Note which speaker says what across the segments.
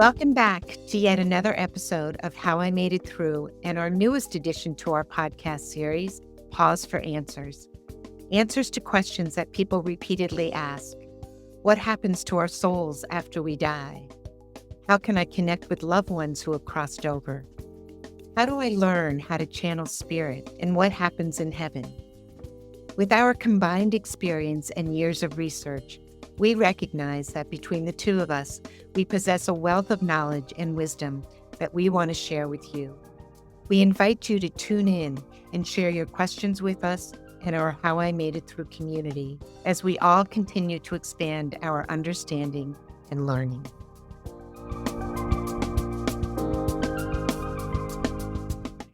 Speaker 1: Welcome back to yet another episode of How I Made It Through and our newest addition to our podcast series, Pause for Answers. Answers to questions that people repeatedly ask. What happens to our souls after we die? How can I connect with loved ones who have crossed over? How do I learn how to channel spirit and what happens in heaven? With our combined experience and years of research, we recognize that between the two of us, we possess a wealth of knowledge and wisdom that we want to share with you. We invite you to tune in and share your questions with us and our How I Made It Through community as we all continue to expand our understanding and learning.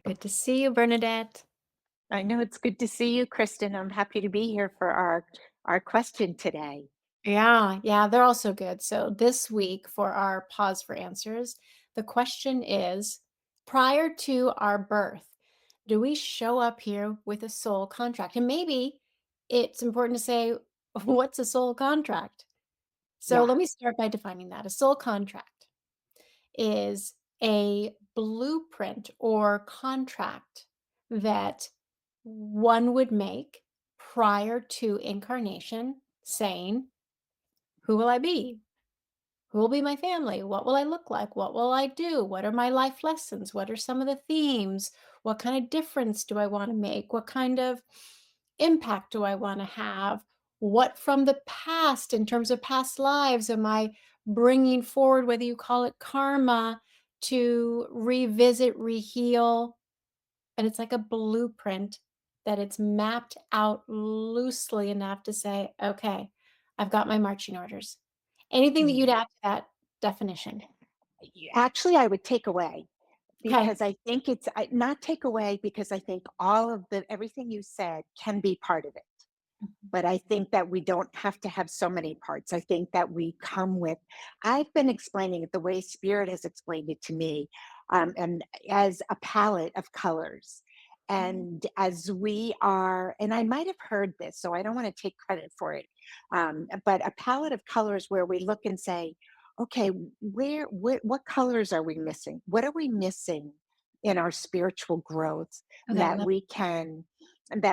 Speaker 2: Good to see you, Bernadette.
Speaker 1: I know it's good to see you, Kristin. I'm happy to be here for our question today.
Speaker 2: Yeah, they're also good. So this week for our pause for answers, the question is, prior to our birth, do we show up here with a soul contract? And maybe it's important to say, what's a soul contract? So
Speaker 1: Yeah.
Speaker 2: let me start by defining that. A soul contract is a blueprint or contract that one would make prior to incarnation, saying, who will I be? Who will be my family? What will I look like? What will I do? What are my life lessons? What are some of the themes? What kind of difference do I want to make? What kind of impact do I want to have? What from the past, in terms of past lives, am I bringing forward, whether you call it karma, to revisit, reheal? And it's like a blueprint that it's mapped out loosely enough to say, okay, I've got my marching orders. Anything that you'd add to that definition?
Speaker 1: Actually, I would take away
Speaker 2: Okay.
Speaker 1: because I think not take away because I think all of everything you said can be part of it.
Speaker 2: Mhm.
Speaker 1: But I think that we don't have to have so many parts. I think that we come with, I've been explaining it the way Spirit has explained it to me, and as a palette of colors. And as we are, and I might have heard this, so I don't want to take credit for it, but a palette of colors where we look and say, okay, what colors are we missing? What are we missing in our spiritual growth
Speaker 2: Okay, I
Speaker 1: that
Speaker 2: love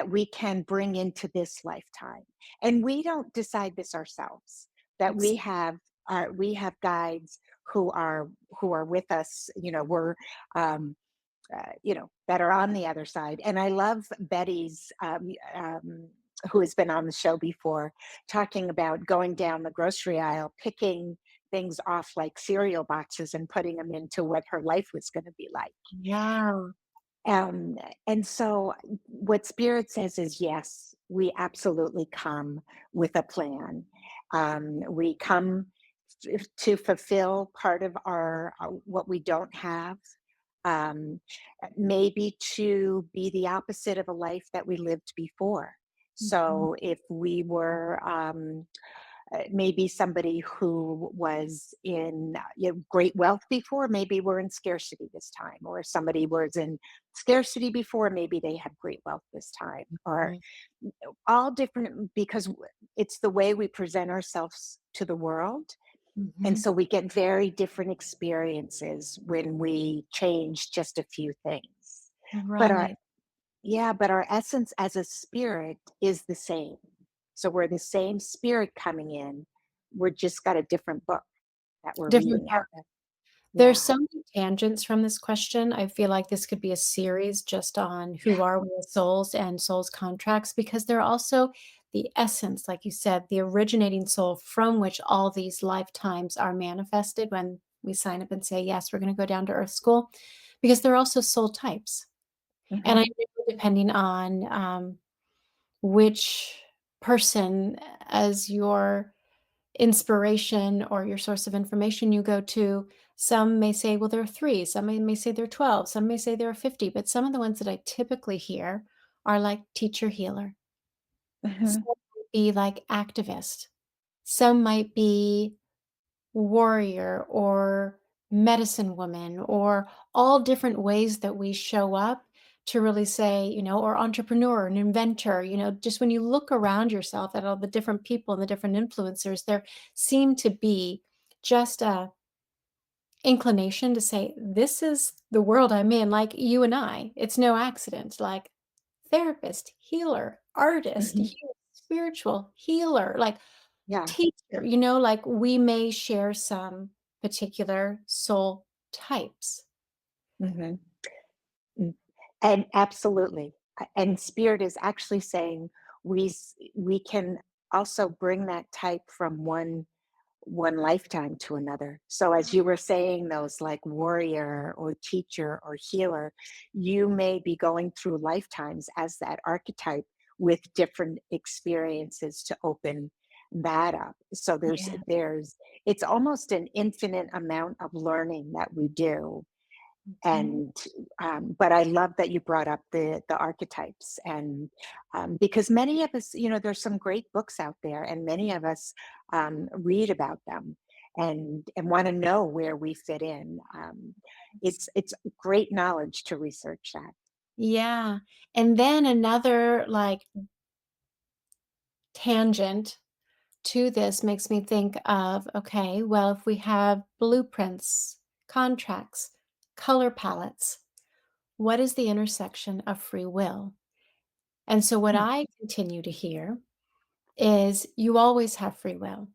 Speaker 1: we can bring into this lifetime? And we don't decide this ourselves, that
Speaker 2: ex
Speaker 1: we have guides who are with us, we're that are on the other side. And I love Betty's who has been on the show before, talking about going down the grocery aisle, picking things off like cereal boxes and putting them into what her life was going to be like.
Speaker 2: Yeah.
Speaker 1: Um, and so what Spirit says is yes, we absolutely come with a plan. We come to fulfill part of our what we don't have, um, maybe to be the opposite of a life that we lived before.
Speaker 2: Mhm.
Speaker 1: So if we were maybe somebody who was in great wealth before, maybe we're in scarcity this time, or somebody was in scarcity before, maybe they have great wealth this time, or
Speaker 2: Right.
Speaker 1: all different, because it's the way we present ourselves to the world. And
Speaker 2: Mhm.
Speaker 1: so we get very different experiences when we change just a few things. But our
Speaker 2: Right.
Speaker 1: Yeah, but our essence as a spirit is the same. So we're the same spirit coming in. We're just got a different book that we're
Speaker 2: Different
Speaker 1: reading
Speaker 2: part.
Speaker 1: out of.
Speaker 2: There's
Speaker 1: Yeah.
Speaker 2: so many tangents from this question. I feel like this could be a series just on who are we as souls and souls contracts, because they're also the essence, like you said, the originating soul from which all these lifetimes are manifested when we sign up and say, yes, we're going to go down to Earth School, because they're also soul types. And I
Speaker 1: Hmm.
Speaker 2: know depending on which person as your inspiration or your source of information you go to, some may say, well, there are three, some may say there are 12, some may say there are 50, but some of the ones that I typically hear are like teacher healer. Some
Speaker 1: Hmm.
Speaker 2: might be like activist. Some might be warrior or medicine woman, or all different ways that we show up to really say, or entrepreneur, an inventor, just when you look around yourself at all the different people and the different influencers, there seem to be just inclination to say, "This is the world I'm in," like you and I. It's no accident, like therapist, healer, artist,
Speaker 1: Mhm.
Speaker 2: spiritual, healer, like
Speaker 1: Yeah.
Speaker 2: teacher, like we may share some particular soul types.
Speaker 1: Mhm. Mm. And absolutely. And spirit is actually saying we can also bring that type from one lifetime to another. So as you were saying, those like warrior or teacher or healer, you may be going through lifetimes as that archetype with different experiences to open that up. So
Speaker 2: Yeah.
Speaker 1: there's it's almost an infinite amount of learning that we do.
Speaker 2: Mhm.
Speaker 1: And but I love that you brought up the archetypes, and because many of us, there's some great books out there, and many of us read about them and want to know where we fit in. It's great knowledge to research that.
Speaker 2: Yeah. And then another like tangent to this makes me think of, okay, well, if we have blueprints, contracts, color palettes, what is the intersection of free will? And so what
Speaker 1: Hmm.
Speaker 2: I continue to hear is you always have free will.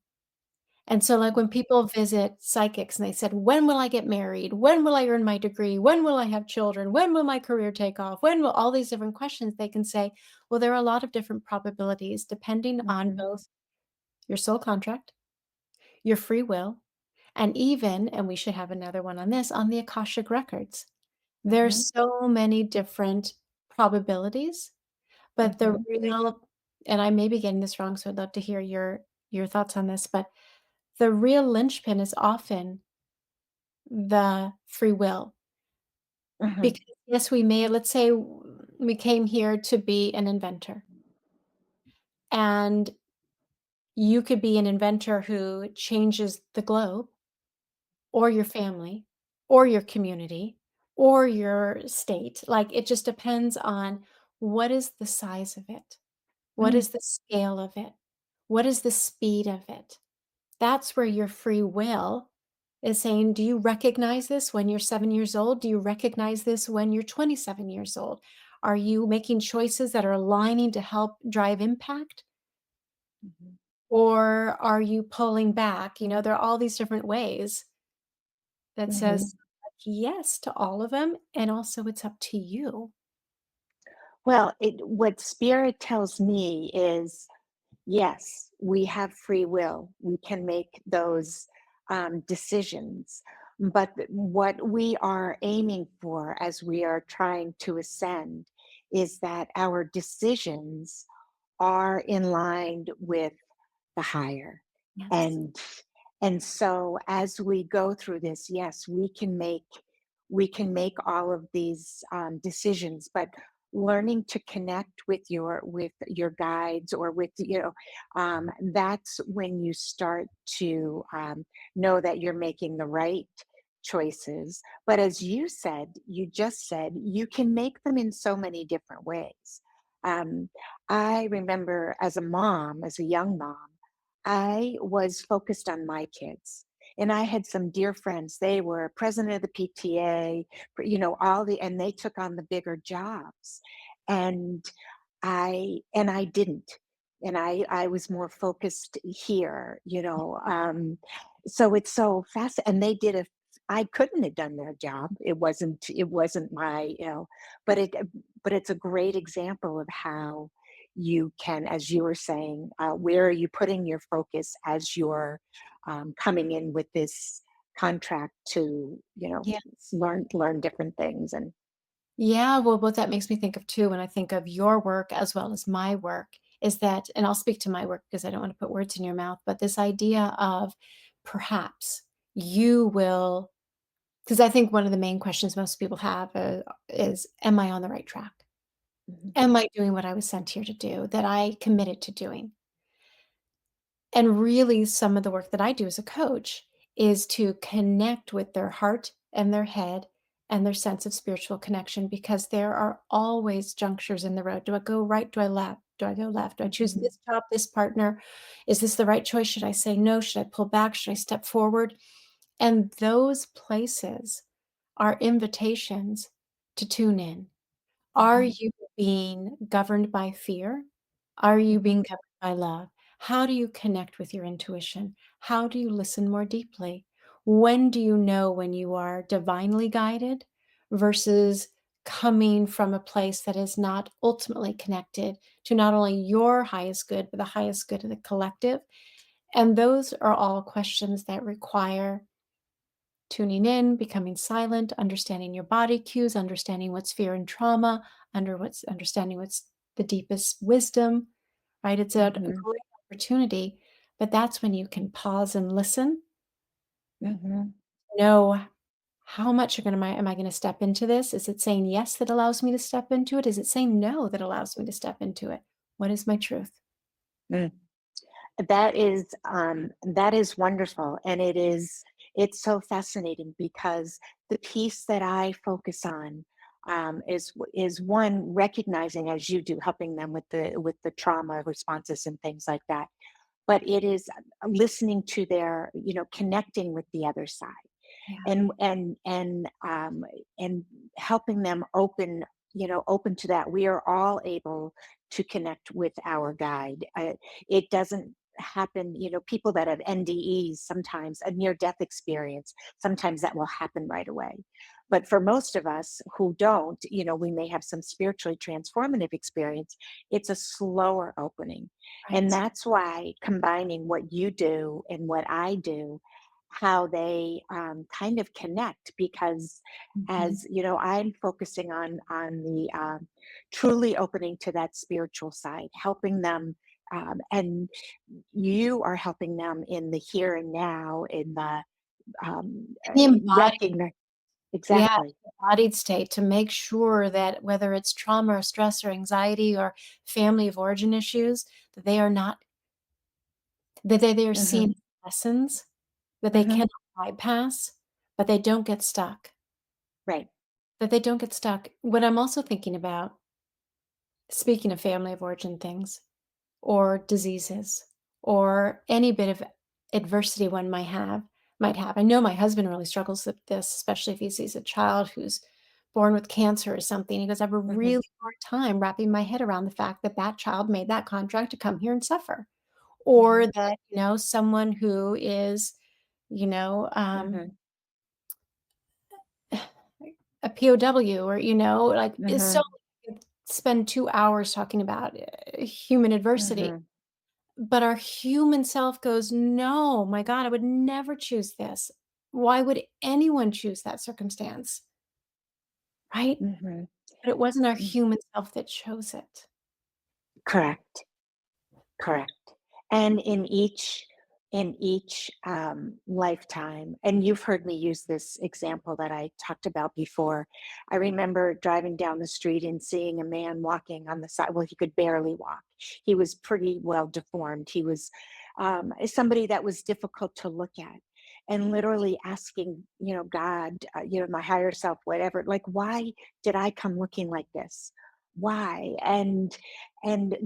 Speaker 2: And so, like, when people visit psychics and they said, "When will I get married? When will I earn my degree? When will I have children? When will my career take off? When will," all these different questions, they can say, well, there are a lot of different probabilities depending on
Speaker 1: Hmm.
Speaker 2: both your soul contract, your free will, and even, and we should have another one on this, on the Akashic records.
Speaker 1: Hmm.
Speaker 2: There's so many different probabilities, but the
Speaker 1: Hmm.
Speaker 2: real, and I may be getting this wrong, so I'd love to hear your thoughts on this, but the real linchpin is often the free will.
Speaker 1: Hmm.
Speaker 2: Because, yes, we may, let's say we came here to be an inventor, and you could be an inventor who changes the globe, or your family, or your community, or your state. Like, it just depends on what is the size of it? What is the scale of it? What is the speed of it? That's where your free will is saying, do you recognize this when you're 7 years old? Do you recognize this when you're 27 years old? Are you making choices that are aligning to help drive impact?
Speaker 1: Hmm.
Speaker 2: Or are you pulling back? There are all these different ways that
Speaker 1: Hmm.
Speaker 2: says yes to all of them. And also it's up to you.
Speaker 1: Well, what spirit tells me is yes, we have free will. We can make those decisions. But what we are aiming for as we are trying to ascend is that our decisions are in line with the higher.
Speaker 2: Yes.
Speaker 1: And and so as we go through this, yes, we can make all of these decisions, but learning to connect with your guides or that's when you start to know that you're making the right choices. But as you just said, you can make them in so many different ways. um, I remember as a mom, as a young mom, I was focused on my kids. And I had some dear friends. They were president of the PTA, and they took on the bigger jobs. And I didn't. And I was more focused here. So it's so fast. And they did a I couldn't have done their job. It wasn't my. But it's a great example of how you can, as you were saying, where are you putting your focus as you're coming in with this contract to, learn different things. And
Speaker 2: Yeah, well, what that makes me think of too, when I think of your work as well as my work, is that, and I'll speak to my work because I don't want to put words in your mouth, but this idea of perhaps you will, because I think one of the main questions most people have is, am I on the right track?
Speaker 1: Mhm.
Speaker 2: Am I doing what I was sent here to do, that I committed to doing? And really, some of the work that I do as a coach is to connect with their heart and their head and their sense of spiritual connection, because there are always junctures in the road. Do I go right? Do I left? Do I go left? Do I choose
Speaker 1: Mhm.
Speaker 2: this job, this partner? Is this the right choice? Should I say no? Should I pull back? Should I step forward? And those places are invitations to tune in. Are
Speaker 1: Mhm.
Speaker 2: you being governed by fear? Are you
Speaker 1: Mhm.
Speaker 2: being governed by love? How do you connect with your intuition? How do you listen more deeply? When do you know when you are divinely guided versus coming from a place that is not ultimately connected to not only your highest good, but the highest good of the collective? And those are all questions that require tuning in, becoming silent, understanding your body cues, understanding what's fear and trauma, understanding what's the deepest wisdom, right? It's a
Speaker 1: Mhm.
Speaker 2: great opportunity, but that's when you can pause and listen,
Speaker 1: Mhm.
Speaker 2: know how much am I going to step into this? Is it saying yes that allows me to step into it? Is it saying no that allows me to step into it? What is my truth?
Speaker 1: Mm. That is wonderful, and it's so fascinating because the piece that I focus on is one recognizing as you do, helping them with the trauma responses and things like that. But it is listening to their, connecting with the other side
Speaker 2: Yeah.
Speaker 1: and and helping them open, open to that. We are all able to connect with our guide. It doesn't happen, people that have NDEs, sometimes a near death experience, sometimes that will happen right away. But for most of us who don't, we may have some spiritually transformative experience. It's a slower opening. And
Speaker 2: Right.
Speaker 1: that's why combining what you do and what I do, how they kind of connect, because
Speaker 2: Mhm.
Speaker 1: as you know, I'm focusing on the truly opening to that spiritual side, helping them, and you are helping them in the here and now, in the
Speaker 2: The embodied
Speaker 1: recognize
Speaker 2: Yeah,
Speaker 1: exactly.
Speaker 2: embodied state to make sure that whether it's trauma or stress or anxiety or family of origin issues, that they are not they are
Speaker 1: Hmm.
Speaker 2: seen as lessons that they
Speaker 1: Hmm.
Speaker 2: cannot bypass, but they don't get stuck.
Speaker 1: Right.
Speaker 2: That they don't get stuck. What I'm also thinking about, speaking of family of origin things, or diseases, or any bit of adversity one might have. I know my husband really struggles with this, especially if he sees a child who's born with cancer or something. He goes, "I have a
Speaker 1: Hmm.
Speaker 2: really hard time wrapping my head around the fact that that child made that contract to come here and suffer." Or
Speaker 1: Hmm.
Speaker 2: that, someone who is, you know,
Speaker 1: Hmm.
Speaker 2: a POW or, like, is so
Speaker 1: Hmm.
Speaker 2: spend 2 hours talking about, human adversity.
Speaker 1: Hmm.
Speaker 2: But our human self goes, "No, my God, I would never choose this. Why would anyone choose that circumstance?" Right?
Speaker 1: Hmm.
Speaker 2: But it wasn't our human self that chose it.
Speaker 1: Correct. Correct. And in each lifetime, and you've heard me use this example that I talked about before. I remember driving down the street and seeing a man walking on the side. Well, he could barely walk. He was pretty well deformed. He was somebody that was difficult to look at. And literally asking, God, my higher self, whatever, like, why did I come looking like this? Why? And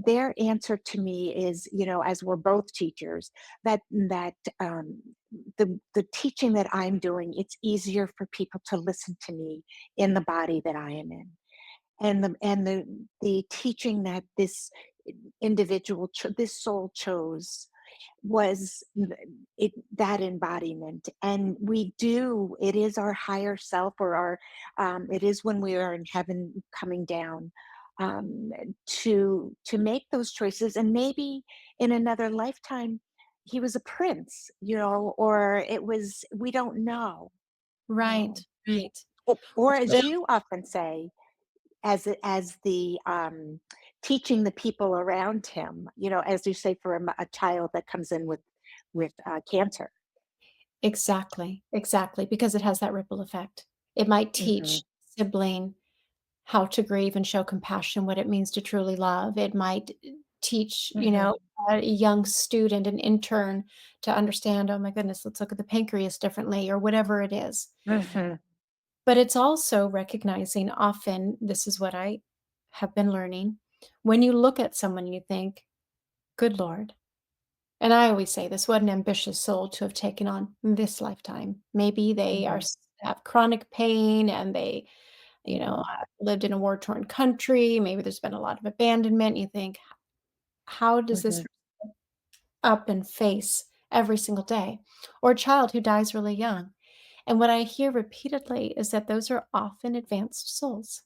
Speaker 1: their answer to me is, as we're both teachers, that the teaching that I'm doing, it's easier for people to listen to me in the body that I am in, and the teaching that this this soul chose was that embodiment. And we do, it is our higher self, or our it is when we are in heaven coming down, um, to make those choices. And maybe in another lifetime he was a prince, or it was, we don't know,
Speaker 2: Right,
Speaker 1: he,
Speaker 2: right.
Speaker 1: or
Speaker 2: Well,
Speaker 1: as you often say, as the teaching the people around him, as you say, for a child that comes in with cancer.
Speaker 2: exactly, exactly, because it has that ripple effect. It might
Speaker 1: Hmm.
Speaker 2: teach sibling how to grieve and show compassion, what it means to truly love. It might teach,
Speaker 1: Hmm.
Speaker 2: a young student, an intern to understand, "Oh my goodness, let's look at the pancreas differently," or whatever it is.
Speaker 1: Hmm.
Speaker 2: But it's also recognizing often, this is what I have been learning, when you look at someone, you think, "Good Lord," And I always say this, what an ambitious soul to have taken on this lifetime. Maybe they
Speaker 1: Mhm.
Speaker 2: have chronic pain and they,
Speaker 1: Mhm.
Speaker 2: lived in a war-torn country. Maybe there's been a lot of abandonment. You think, how does this
Speaker 1: Mhm.
Speaker 2: up and face every single day? Or a child who dies really young. And what I hear repeatedly is that those are often advanced souls.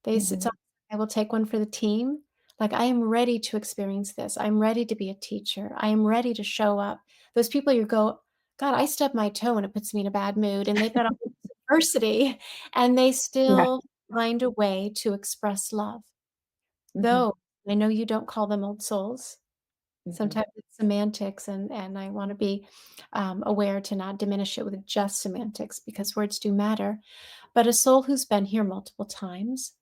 Speaker 2: It's
Speaker 1: Mhm.
Speaker 2: almost like I will take one for the team. Like, I am ready to experience this. I'm ready to be a teacher. I am ready to show up. Those people you go, God, I stub my toe and it puts me in a bad mood. And they've got all this adversity and they
Speaker 1: Yeah.
Speaker 2: still find a way to express love.
Speaker 1: Mhm.
Speaker 2: Though I know you don't call them old souls.
Speaker 1: Mhm.
Speaker 2: Sometimes it's semantics, and I wanna be, aware to not diminish it with just semantics because words do matter. But a soul who's been here multiple times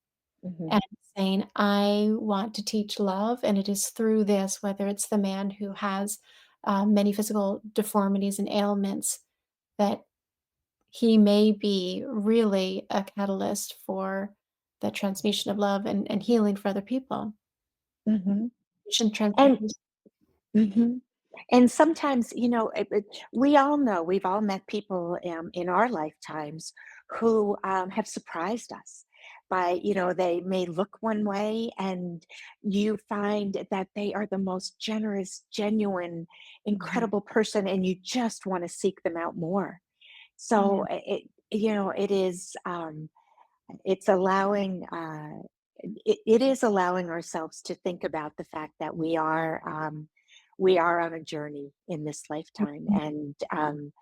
Speaker 1: Mhm.
Speaker 2: and saying, "I want to teach love, and it is through this," whether it's the man who has, many physical deformities and ailments, that he may be really a catalyst for the transmission of love and healing for other people.
Speaker 1: Mhm. And
Speaker 2: Transmutation.
Speaker 1: mhm. And sometimes, we all know, we've all met people in our lifetimes who have surprised us by, they may look one way and you find that they are the most generous, genuine,
Speaker 2: Mhm.
Speaker 1: incredible person, and you just want to seek them out more.
Speaker 2: Yeah.
Speaker 1: So it is, it's allowing, it is allowing ourselves to think about the fact that we are on a journey in this lifetime,
Speaker 2: Mhm.
Speaker 1: and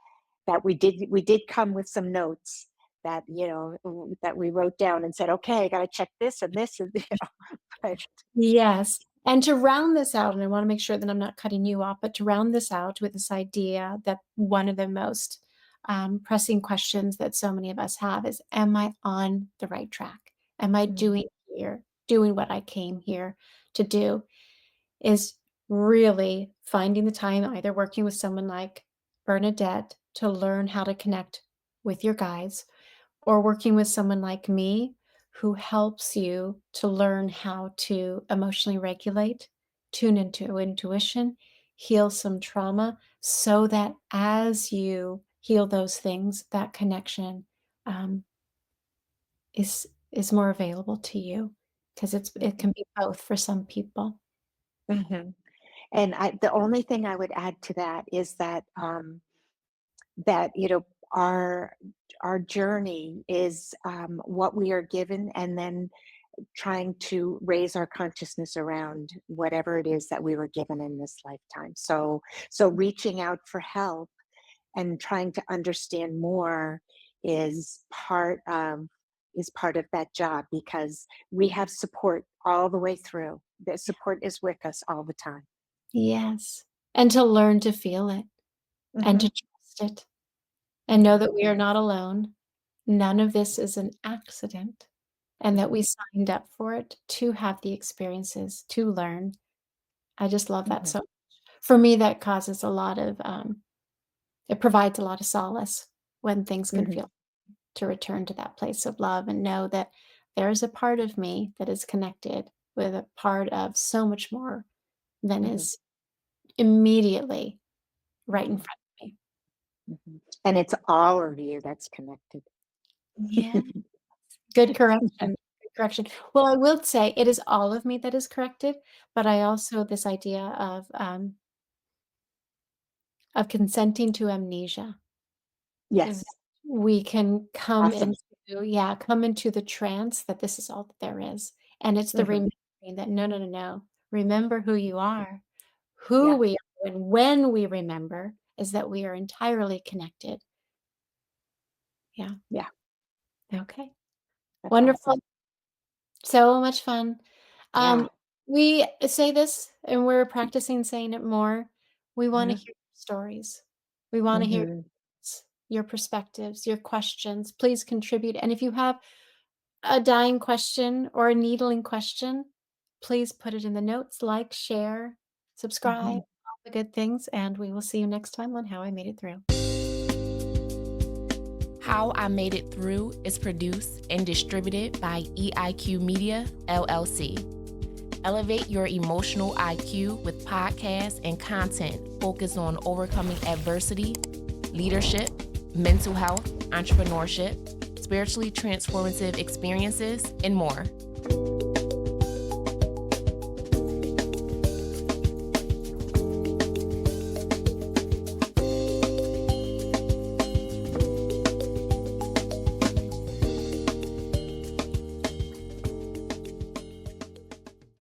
Speaker 1: that we did come with some notes that that we wrote down and said, okay, I got to check this and this and but
Speaker 2: Yes, and to round this out, and I wanna make sure that I'm not cutting you off, but to round this out with this idea that one of the most, pressing questions that so many of us have is, "Am I on the right track? Am I
Speaker 1: Mhm.
Speaker 2: doing what I came here to do?" Is really finding the time, either working with someone like Bernadette to learn how to connect with your guides, or working with someone like me who helps you to learn how to emotionally regulate, tune into intuition, heal some trauma, so that as you heal those things, that connection um, is more available to you because it
Speaker 1: Mhm.
Speaker 2: can be both for some people.
Speaker 1: Mhm. And the only thing I would add to that is that our journey is what we are given, and then trying to raise our consciousness around whatever it is that we were given in this lifetime. So reaching out for help and trying to understand more is part of that job, because we have support all the way through. The support is with us all the time.
Speaker 2: Yes, and to learn to feel it and to
Speaker 1: Hmm.
Speaker 2: trust it and know
Speaker 1: Hmm.
Speaker 2: that we are not alone. None of this is an accident, and that we
Speaker 1: Hmm.
Speaker 2: signed up for it to have the experiences, to learn. I just love that
Speaker 1: Hmm.
Speaker 2: so for me, that causes a lot of, it provides a lot of solace when things can
Speaker 1: Hmm.
Speaker 2: feel to return to that place of love and know that there's a part of me that is connected with a part of so much more than
Speaker 1: Hmm.
Speaker 2: is immediately right in
Speaker 1: Hmm.
Speaker 2: front of me.
Speaker 1: Hmm. And it's all of you that's connected.
Speaker 2: Yeah. Good correction, good correction. Well, I will say it is all of me that is corrected, but I also this idea of consenting to amnesia, that
Speaker 1: Yes.
Speaker 2: we can come
Speaker 1: Awesome.
Speaker 2: into yeah, come into the trance that this is all that there is, and it's the
Speaker 1: Hmm.
Speaker 2: remembering that, "No, no, no, no. Remember who you are, who
Speaker 1: Yeah.
Speaker 2: we are, and when we remember is that we are entirely connected." Yeah,
Speaker 1: Yeah.
Speaker 2: okay.
Speaker 1: That's
Speaker 2: Wonderful.
Speaker 1: awesome.
Speaker 2: So much fun.
Speaker 1: Yeah.
Speaker 2: Um, we say this and we're practicing saying it more. We want to
Speaker 1: Hmm.
Speaker 2: hear your stories. We want to hear
Speaker 1: Hmm.
Speaker 2: your perspectives, your questions. Please contribute. And if you have a dying question or a needling question, please put it in the notes, like, share, subscribe,
Speaker 1: Hmm.
Speaker 2: all the good things. And we will see you next time on How I Made It Through.
Speaker 3: How I Made It Through is produced and distributed by EIQ Media, LLC. Elevate your emotional IQ with podcasts and content focused on overcoming adversity, leadership, mental health, entrepreneurship, spiritually transformative experiences, and more.